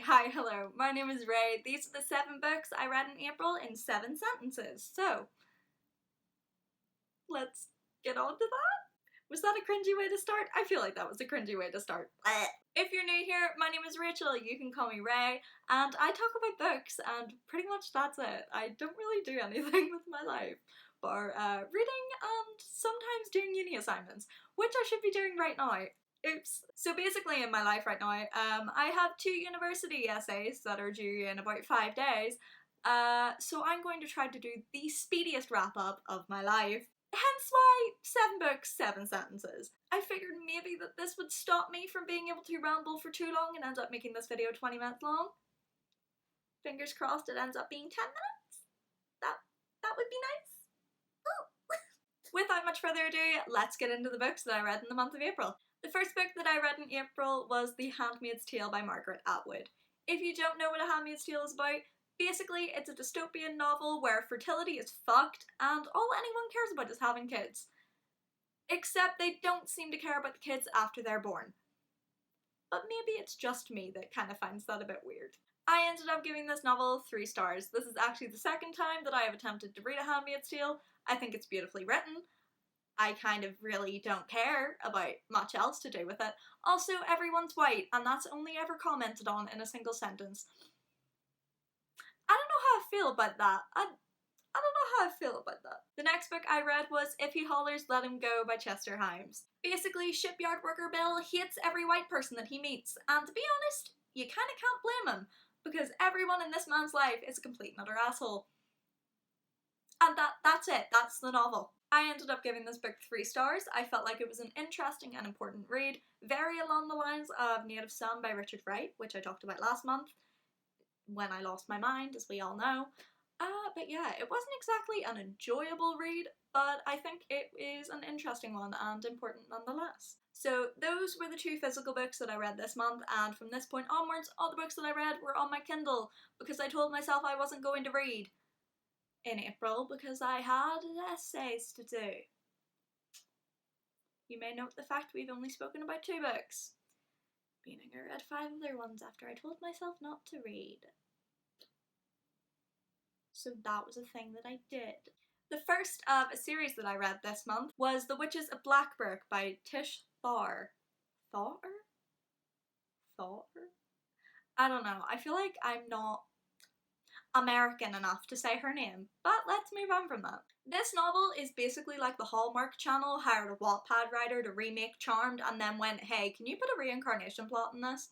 Hi, hello. My name is Ray. These are the 7 books I read in April in 7 sentences. So, let's get on to that. Was that a cringy way to start? I feel like that was a cringy way to start. If you're new here, my name is Rachel. You can call me Ray, and I talk about books, and pretty much that's it. I don't really do anything with my life, bar reading and sometimes doing uni assignments, which I should be doing right now. Oops. So basically in my life right now, I have 2 university essays that are due in about 5 days, so I'm going to try to do the speediest wrap up of my life. Hence why 7 books, 7 sentences. I figured maybe that this would stop me from being able to ramble for too long and end up making this video 20 minutes long. Fingers crossed it ends up being 10 minutes. That would be nice. Without much further ado, let's get into the books that I read in the month of April. The first book that I read in April was The Handmaid's Tale by Margaret Atwood. If you don't know what A Handmaid's Tale is about, basically it's a dystopian novel where fertility is fucked and all anyone cares about is having kids. Except they don't seem to care about the kids after they're born. But maybe it's just me that kind of finds that a bit weird. I ended up giving this novel 3 stars. This is actually the second time that I have attempted to read A Handmaid's Tale. I think it's beautifully written. I kind of really don't care about much else to do with it. Also, everyone's white, and that's only ever commented on in a single sentence. I don't know how I feel about that. I don't know how I feel about that. The next book I read was If He Hollers, Let Him Go by Chester Himes. Basically, shipyard worker Bill hates every white person that he meets, and to be honest, you kinda can't blame him, because everyone in this man's life is a complete and utter asshole. And that's it, that's the novel. I ended up giving this book 3 stars. I felt like it was an interesting and important read, very along the lines of Native Son by Richard Wright, which I talked about last month, when I lost my mind, as we all know. But yeah, it wasn't exactly an enjoyable read, but I think it is an interesting one and important nonetheless. So those were the 2 physical books that I read this month, and from this point onwards, all the books that I read were on my Kindle, because I told myself I wasn't going to read in April because I had essays to do. You may note the fact we've only spoken about 2 books, meaning I read 5 other ones after I told myself not to read. So that was a thing that I did. The first of a series that I read this month was The Witches of Blackbrook by Tish Thar. Thar? I don't know. I feel like I'm not American enough to say her name, but let's move on from that. This novel is basically like the Hallmark Channel hired a Wattpad writer to remake Charmed and then went, hey, can you put a reincarnation plot in this?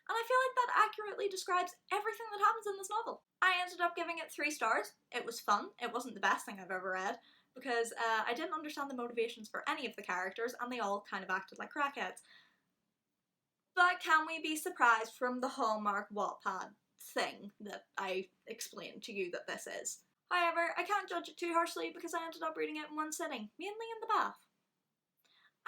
And I feel like that accurately describes everything that happens in this novel. I ended up giving it 3 stars. It was fun. It wasn't the best thing I've ever read, because I didn't understand the motivations for any of the characters, and they all kind of acted like crackheads. But can we be surprised from the Hallmark Wattpad thing that I explained to you that this is? However, I can't judge it too harshly because I ended up reading it in one sitting, mainly in the bath.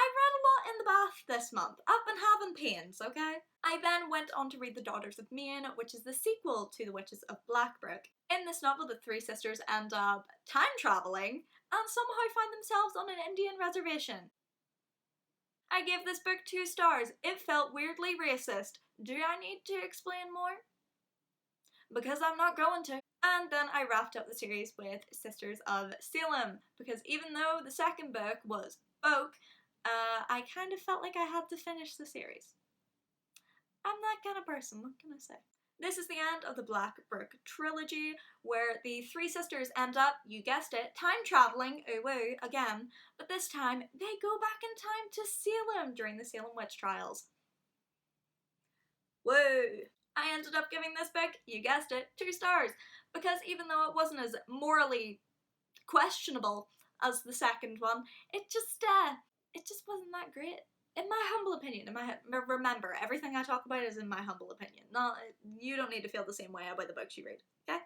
I read a lot in the bath this month. I've been having pains, okay? I then went on to read The Daughters of Maine, which is the sequel to The Witches of Blackbrook. In this novel, the 3 sisters end up time traveling and somehow find themselves on an Indian reservation. I gave this book 2 stars. It felt weirdly racist. Do I need to explain more? Because I'm not going to. And then I wrapped up the series with Sisters of Salem, because even though the second book was folk, I kind of felt like I had to finish the series. I'm that kind of person, what can I say? This is the end of the Blackbrook trilogy, where the 3 sisters end up, you guessed it, time traveling, ooh woo, again, but this time they go back in time to Salem during the Salem witch trials. Woo! I ended up giving this book, you guessed it, 2 stars, because even though it wasn't as morally questionable as the second one, it just wasn't that great. In my humble opinion, remember, everything I talk about is in my humble opinion. You don't need to feel the same way about the books you read, okay?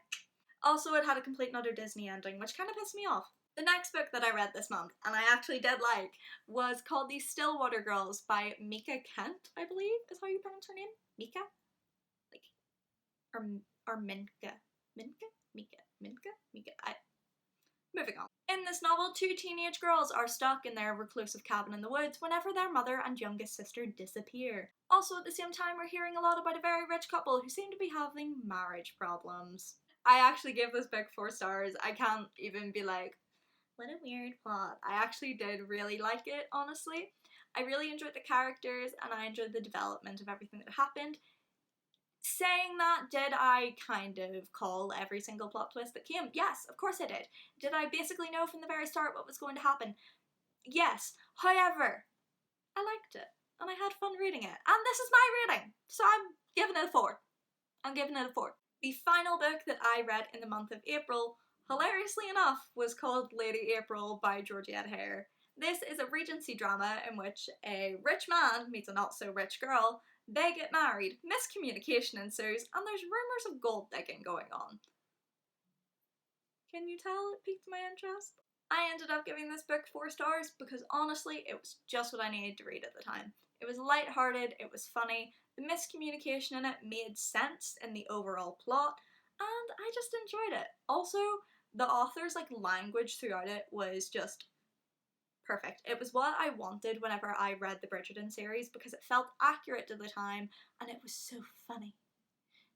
Also, it had a complete and utter Disney ending, which kind of pissed me off. The next book that I read this month, and I actually did like, was called The Stillwater Girls by Mika Kent, I believe is how you pronounce her name? Mika? Or Minka. Minka? Mika. Moving on. In this novel, two teenage girls are stuck in their reclusive cabin in the woods whenever their mother and youngest sister disappear. Also, at the same time, we're hearing a lot about a very rich couple who seem to be having marriage problems. I actually gave this book 4 stars. I can't even be like, what a weird plot. I actually did really like it, honestly. I really enjoyed the characters and I enjoyed the development of everything that happened. Saying that, did I kind of call every single plot twist that came? Yes, of course I did. Did I basically know from the very start what was going to happen? Yes. However, I liked it and I had fun reading it. And this is my rating, so I'm giving it a 4. I'm giving it a 4. The final book that I read in the month of April, hilariously enough, was called Lady April by Georgette Heyer. This is a Regency drama in which a rich man meets a not so rich girl. They get married, miscommunication ensues, and there's rumours of gold digging going on. Can you tell it piqued my interest? I ended up giving this book 4 stars because honestly, it was just what I needed to read at the time. It was lighthearted, it was funny, the miscommunication in it made sense in the overall plot, and I just enjoyed it. Also, the author's language throughout it was just perfect. It was what I wanted whenever I read the Bridgerton series because it felt accurate to the time and it was so funny.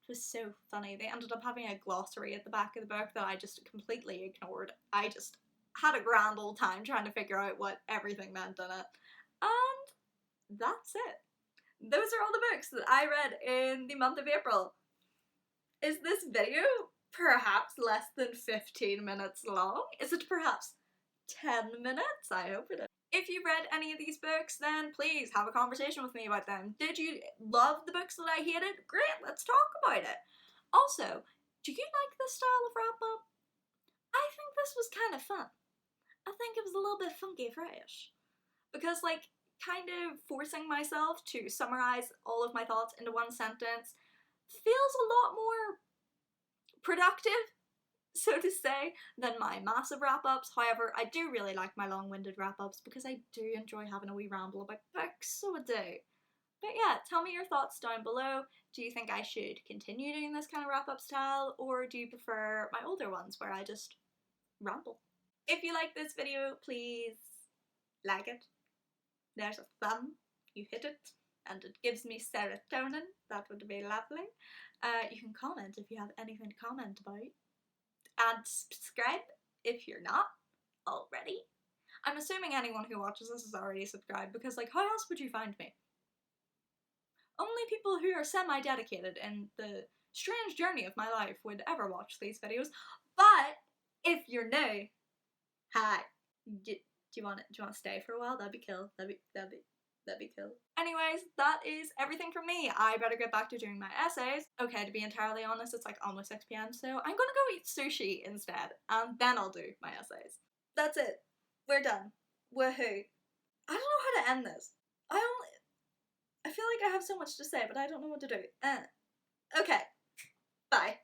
It was so funny. They ended up having a glossary at the back of the book that I just completely ignored. I just had a grand old time trying to figure out what everything meant in it. And that's it. Those are all the books that I read in the month of April. Is this video perhaps less than 15 minutes long? Is it perhaps 10 minutes? I hope it is. If you read any of these books, then please have a conversation with me about them. Did you love the books that I hated? Great, let's talk about it. Also, do you like this style of wrap-up? I think this was kind of fun. I think it was a little bit funky fresh. Because, kind of forcing myself to summarize all of my thoughts into one sentence feels a lot more productive, so to say, than my massive wrap-ups. However, I do really like my long-winded wrap-ups because I do enjoy having a wee ramble about books, so I do. But yeah, tell me your thoughts down below. Do you think I should continue doing this kind of wrap-up style, or do you prefer my older ones where I just ramble? If you like this video, please like it. There's a thumb. You hit it and it gives me serotonin. That would be lovely. You can comment if you have anything to comment about. And subscribe if you're not already. I'm assuming anyone who watches this is already subscribed because how else would you find me? Only people who are semi-dedicated in the strange journey of my life would ever watch these videos. But if you're new, hi. Do you want to stay for a while? That'd be cool. That'd be cool. Anyways, that is everything from me. I better get back to doing my essays. Okay, to be entirely honest, it's almost 6 p.m, so I'm gonna go eat sushi instead, and then I'll do my essays. That's it. We're done. Woohoo. I don't know how to end this. I feel like I have so much to say, but I don't know what to do. Okay. Bye.